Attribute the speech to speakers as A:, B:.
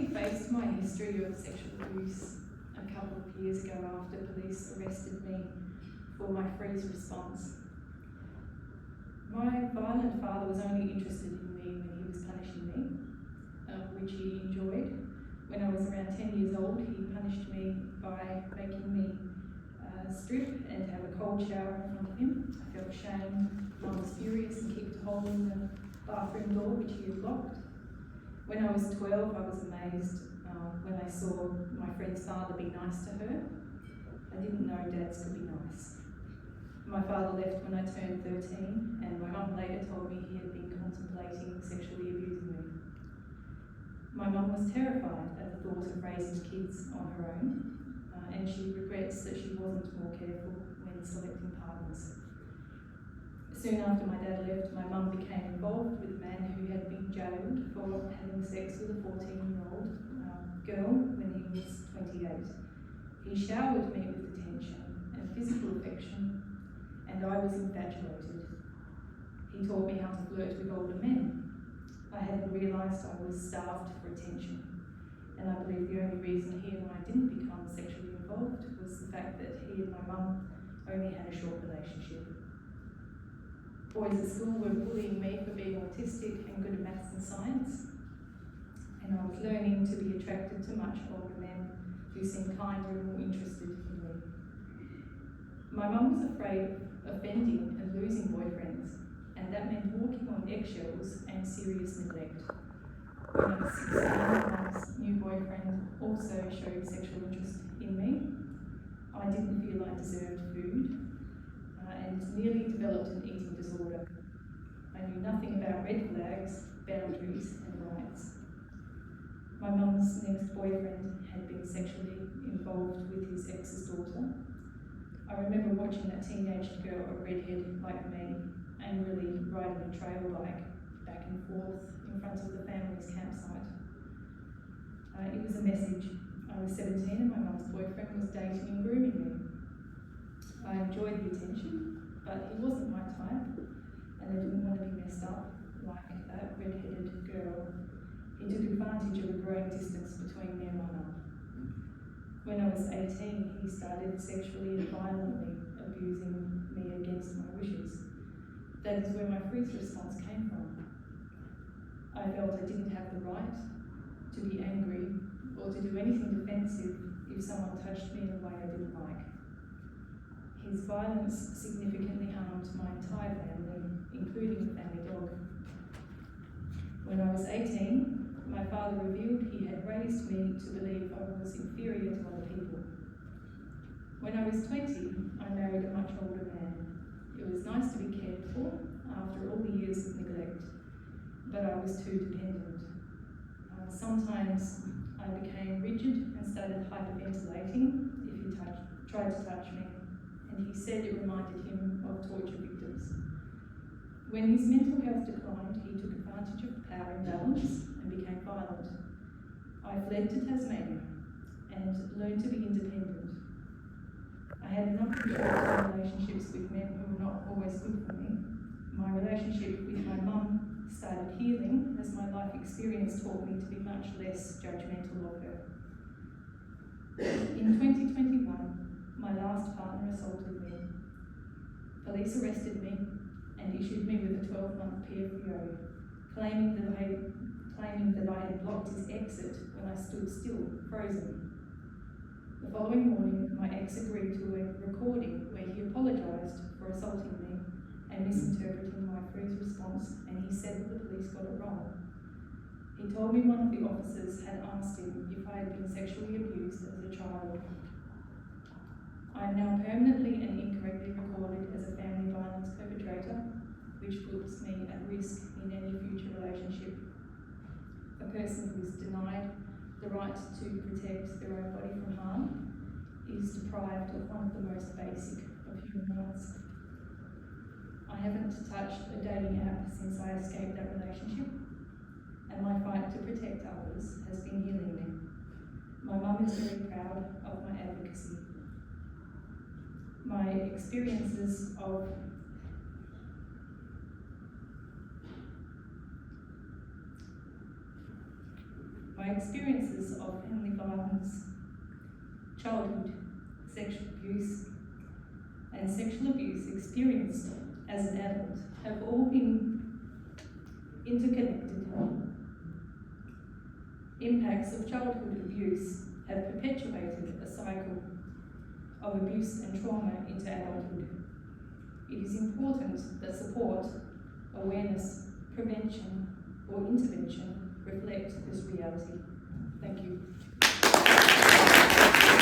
A: only faced my history of sexual abuse a couple of years ago after police arrested me for my freeze response. My violent father was only interested in me when he was punishing me, which he enjoyed. When I was around 10 years old, he punished me by making me strip and have a cold shower in front of him. I felt shame. Mum was furious and kicked a hole in the bathroom door which he had locked. When I was 12, I was amazed when I saw my friend's father be nice to her. I didn't know dads could be nice. My father left when I turned 13, and my mum later told me he had been contemplating sexually abusing me. My mum was terrified at the thought of raising kids on her own, and she regrets that she wasn't more careful when selecting partners. Soon after my dad left, my mum became involved with a man who had been jailed for having sex with a 14-year-old girl when he was 28. He showered me with attention and physical affection, and I was infatuated. He taught me how to flirt with older men. I hadn't realised I was starved for attention, and I believe the only reason he and I didn't become sexually involved was the fact that he and my mum only had a short relationship. Boys at school were bullying me for being autistic and good at maths and science, and I was learning to be attracted to much older men who seemed kinder and more interested in me. My mum was afraid of offending and losing boyfriends, and that meant walking on eggshells and serious neglect. When I was 16, my new boyfriend also showed sexual interest in me. I didn't feel I deserved food, and nearly developed an eating disorder. I knew nothing about red flags, boundaries, and rights. My mum's next boyfriend had been sexually involved with his ex's daughter. I remember watching that teenage girl, a redhead like me, angrily riding a trail bike back and forth in front of the family's campsite. It was a message. I was 17 and my mum's boyfriend was dating and grooming me. I enjoyed the attention, but he wasn't my type, and I didn't want to be messed up like that red-headed girl. He took advantage of a growing distance between me and my mum. When I was 18, he started sexually and violently abusing me against my wishes. That is where my freeze response came from. I felt I didn't have the right to be angry or to do anything defensive if someone touched me in a way I didn't like. His violence significantly harmed my entire family, including the family dog. When I was 18, my father revealed he had raised me to believe I was inferior to other people. When I was 20, I married a much older man. It was nice to be cared for after all the years of neglect, but I was too dependent. Sometimes I became rigid and started hyperventilating if he tried to touch me, and he said it reminded him of torture victims. When his mental health declined, he took advantage of the power imbalance and became violent. I fled to Tasmania and learned to be independent. I had a number of short-term relationships with men who were not always good for me. My relationship with my mum started healing as my life experience taught me to be much less judgmental of her. In 2021, my last partner assaulted me. Police arrested me and issued me with a 12-month PFO, claiming that I had blocked his exit when I stood still, frozen. The following morning, my ex agreed to a recording where he apologised for assaulting me and misinterpreting my freeze response, and he said that the police got it wrong. He told me one of the officers had asked him if I had been sexually abused as a child. I am now permanently and incorrectly recorded as a family violence perpetrator, which puts me at risk in any future relationship. A person who is denied the right to protect their own body from harm is deprived of one of the most basic of human rights. I haven't touched a dating app since I escaped that relationship, and my fight to protect others has been healing me. My mum is very proud of my advocacy. My experiences of my experiences of family violence, childhood, sexual abuse, and sexual abuse experienced as an adult have all been interconnected. Impacts of childhood abuse have perpetuated a cycle of abuse and trauma into adulthood. It is important that support, awareness, prevention, or intervention reflect this reality. Thank you.